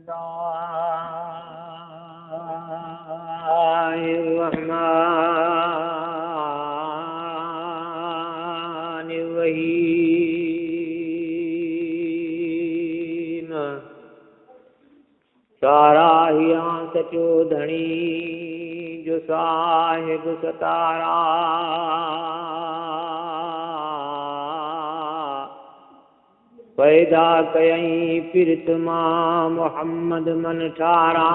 बिस्मिल्लाहिर्रहमानिर्रहीम। सारा हिया सचो धणी जो साहिब सतारा, पैदा कयई फिरत मां मोहम्मद मन ठारा।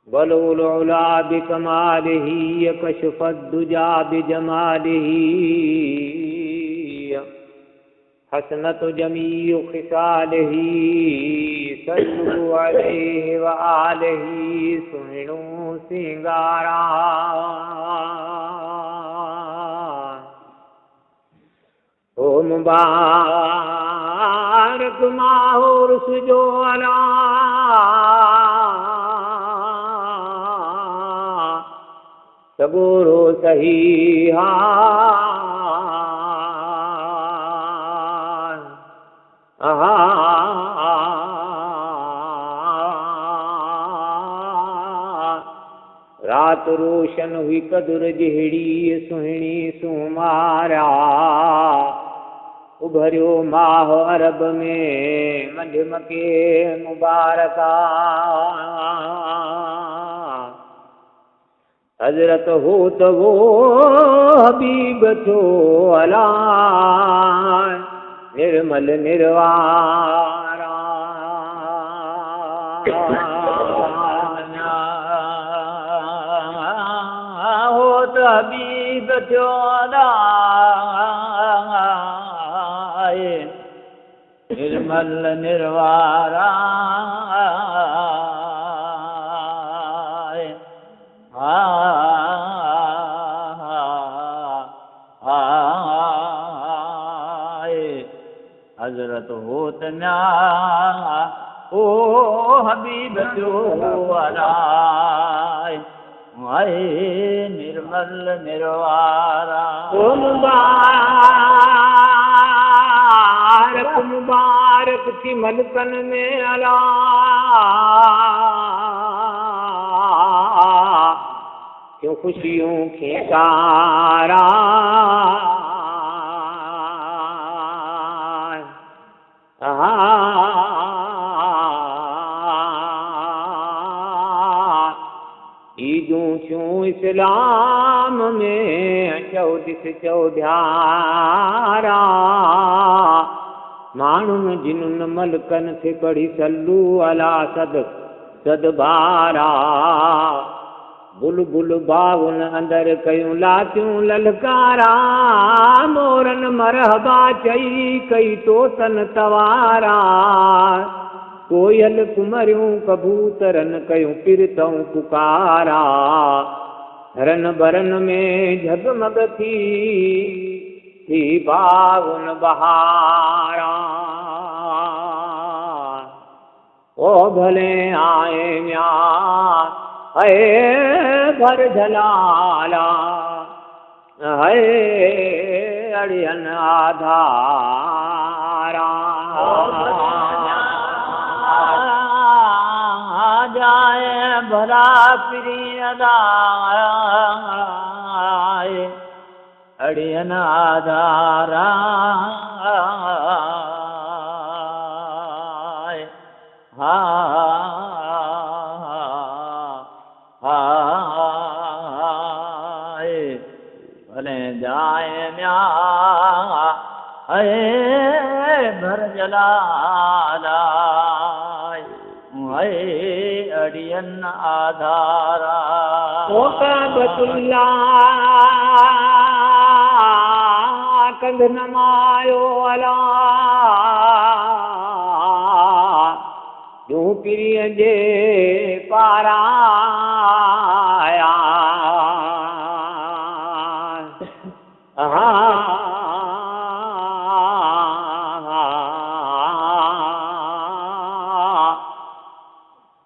बलुल उला बिकमालिही कशफत दुजा बिजमालिही, हसनत जमीउ खिसालिही सल्लु अलैहि व आलिही। सुहिणो सिंगारा ओ मुबारक माहौर सुजो अला, सगोरो सही रात रोशन हुई कदुर जहिड़ी सुहिणी सुमारा। उभरियो माह अरब में मध्यम के मुबारका, हजरत हो तो वो हबीब थो अला, निर्मल निर्वारा। हो तो हबीब थो अला, निर्मल निर्वारा। हजरत होत न्या ओ हबीब जो अलाए, निर्मल निर्वारा। ओ मुबारक मुबारक थी मलकन में अला, क्यों खुशियों के कारा। ईदूं थियूं इस्लाम में चौदिस चौधारा, माण्हुनि जिन्हुनि मलकनि थे पढ़ी सल्लू अला सद सद बारा। बुलबुल बागुन अंदर कयूं लातियूं ललकारा, मोरन मरहबा चई कई तोतन तवारा। कोयल कुमरियूं कबूतरन कयूं पिरतऊं पुकारा, हरन बरन में झगमग थी बागुन बहारा। ओ भले आए म्या है भर झलाला, है अड़ियन आधारा। जाए भला प्रियदा अड़ियन आधारा। भले जाए म्या भर जलाला, अड़ियन आधारा। ओ काबतुल्ला कंध नमायो अला, यूं पिरीअ जे पारा आया।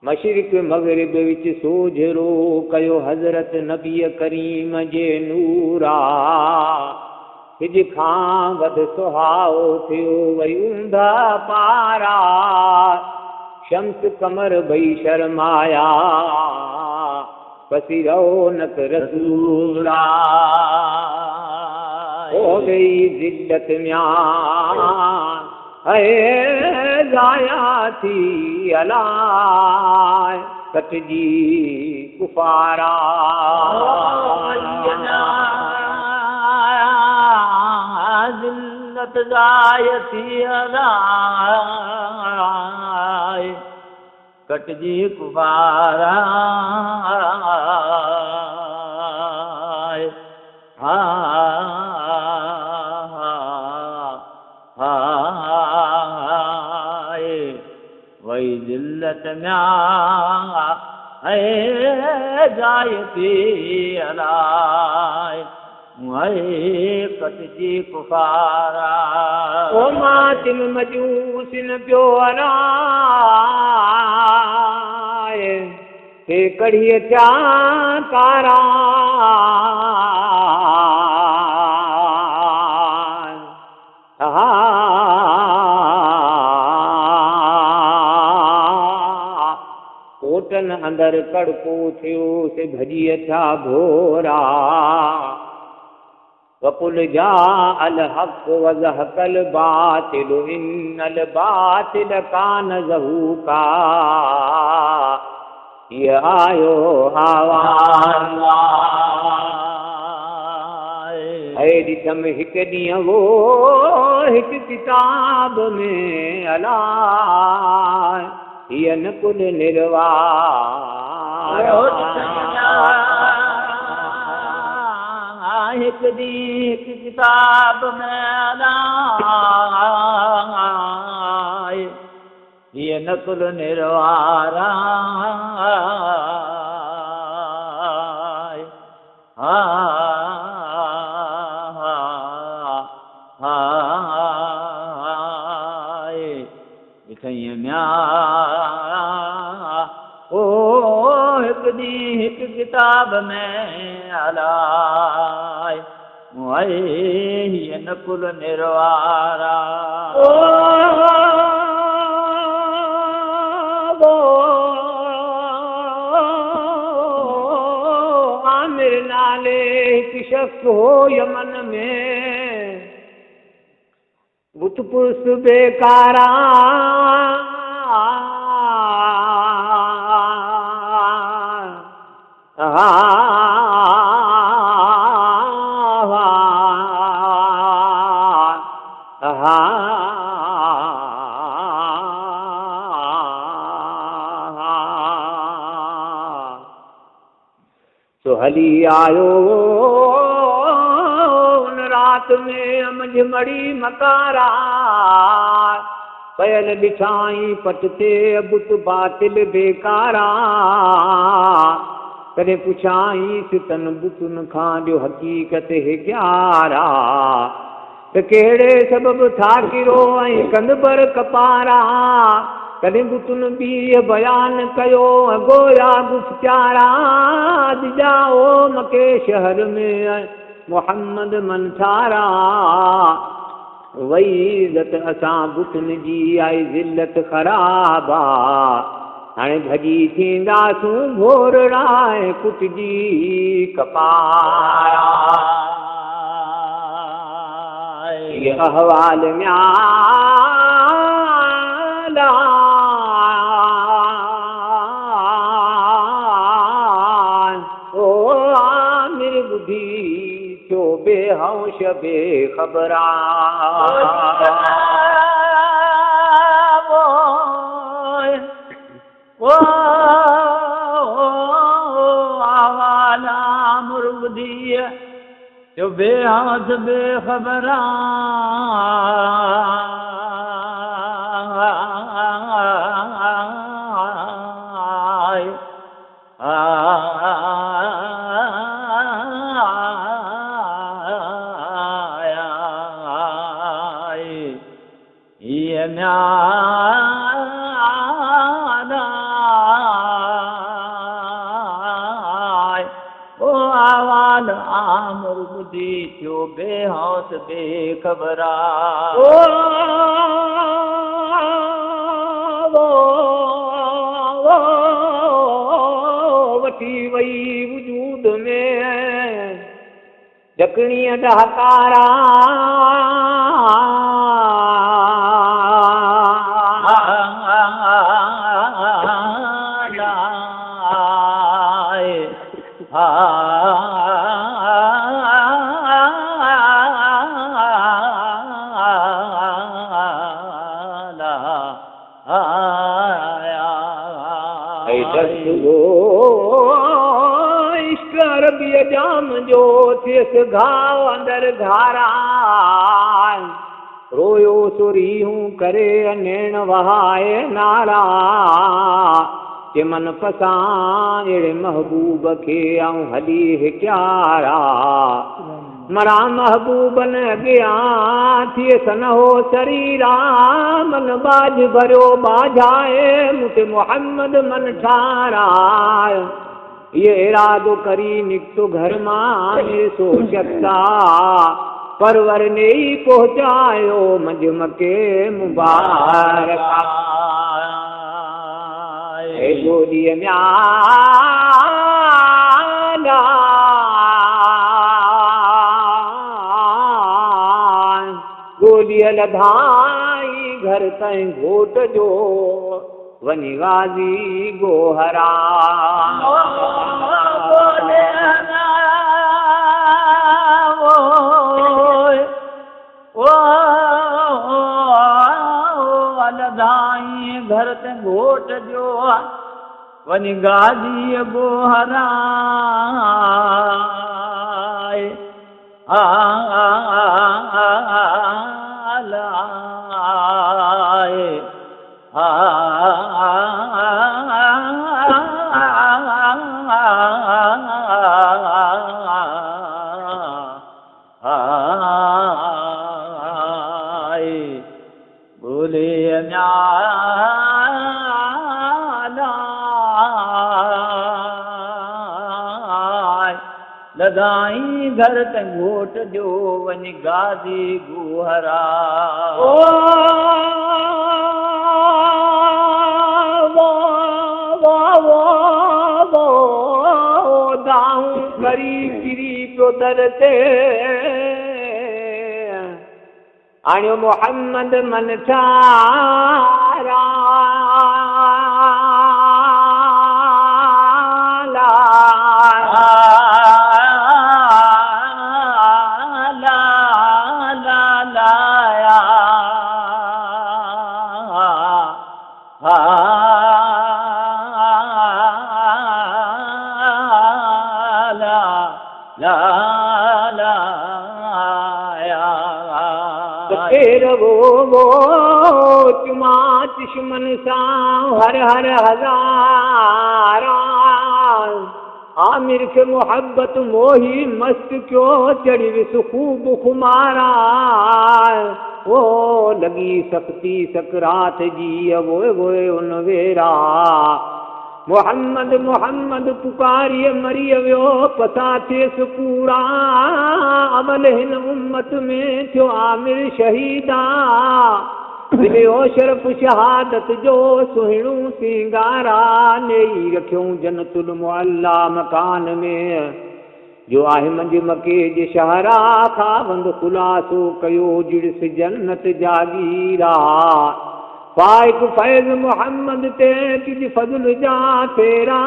मशरिक मगरिब विच सोझरो कयो हज़रत नबी करीम जे नूरा। सिज खां वध सुहाओ थियो वई ऊंधा पारा शम्स कमर भई शर्माया पसी रौनक रसूला हो गई जिल्लत म्यान है जाया थी अलाय कटजी कुफारा जिल्लत जाया थी अलाय कटजी कुफारा वही जिल्लत म्या जायती अलाय वही कटजी कुफारा ओ मातिम मजूसिन पियो अलाय हे कढ़िए क्या तारा कोटन अंदर कड़को थियो से भजिय था घोरा वकुल जा अल हक वज़हकल बातिल इन्नल बातिल कान ज़हूका ये आयो आवाज़ है ॾिठम हिक ॾींहुं वो हिक किताब में अलाए हीअ न कुल निर्वाह हिक ॾींहुं हिक किताब में अलाए हीअ न कुल निर्वारा ॾिठईं म्या ओ हिक ॾींहुं हिक किताब में अलाए हीअ न कुल निर्वारा आमिर नाले हिकु शख़्स हो यमन में बुत पुरुष बेकारा तो हली आयो उन रात में अमझ मड़ी मकारा पयल बिछाई पट ते बुत बातिल बेकारा कॾहिं पुछाई सितन बुतुन खां ॾियो हक़ीक़त है ग्यारा त कहिड़े सबब था किरो ऐं कंद पर कपारा कॾहिं बुतुन बि बयान कयो गोया गुफ़्तारा दिजाओ मके शहर में मोहम्मद मनसारा वही इज़त असां बुतुन जी आई ज़िल्लत ख़राबा हाणे भॼी थींदासूं भोरड़ा ऐं कुटजी कपारा ये अहवाल ओ आमिर बुधी थियो बेहोश बेखबरा ओ आवाला मुर्बदी जो बेहोश बेखबरा ये ओ आवाल आमुर ॿुधी थियो बेहौस बेखबरा वठी वई वजूद में ढकणीअ ॾहकारा इश्क अरबीअ जाम जो थियसि घाव अंदर घारा रोयो सुरीहूं करे अनेण वहाए नारा के मन पसां अहिड़े महबूब खे आऊं हली हिकियारा मरा महबूबन अॻियां थिए सन हो शरीरा मन बाज भरियो बाझाए मूंखे मोहम्मद मन ठाराए ये इरादो करी निकतो घर मां सो शक्ता परवर ने ही पहुंचायो मंझ मके मुबारक गोदीअ म्याना गोदीअ लधाई घर ताईं घोट जो वनी गाज़ी गोहरा लधाई घर ते घोट जो वनी गाज़ी गोहरा बोले लदाई घर ते घोट जो वनी गाज़ी गोहरा दाऊं करी गिरी पियो दर ते आणियो मोहम्मद मन ठारा वो चुमा दुश्मन सां हर हर हज़ारा आमिर खे मोहब्बत मोही मस्त क्यों चढ़ी विस खूब खुमारा वो लगी सकती सकरात जी वो उन वेरा मोहम्मद मोहम्मद पुकारिए मरी वियो पता थियसि पूरा अमल हिन उम्मत में थियो आमिर शहीदा मिलियो शरफ शहादत जो सुहिणू सिंगारा नेई रखियो जन्नतुल मुअल्ला मकान में जो आहे मंझि मके जे शहरा खावंद खुलासो कयो जिड़स जन्नत जागीरा पाइक फैज़ मोहम्मद ते किज फज़ल जा तेरा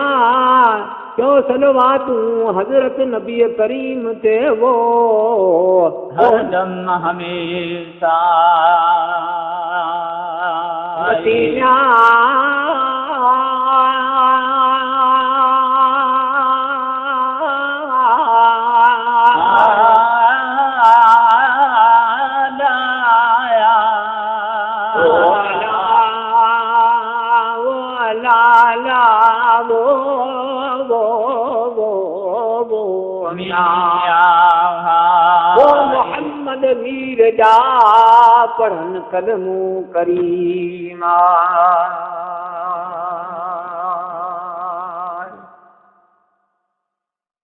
क्यों सलवातू हजरत नबी करीम ते वो हरदम हमेशा मदीना वो मोहम्मद मीर जा पढ़न कलमू करीमा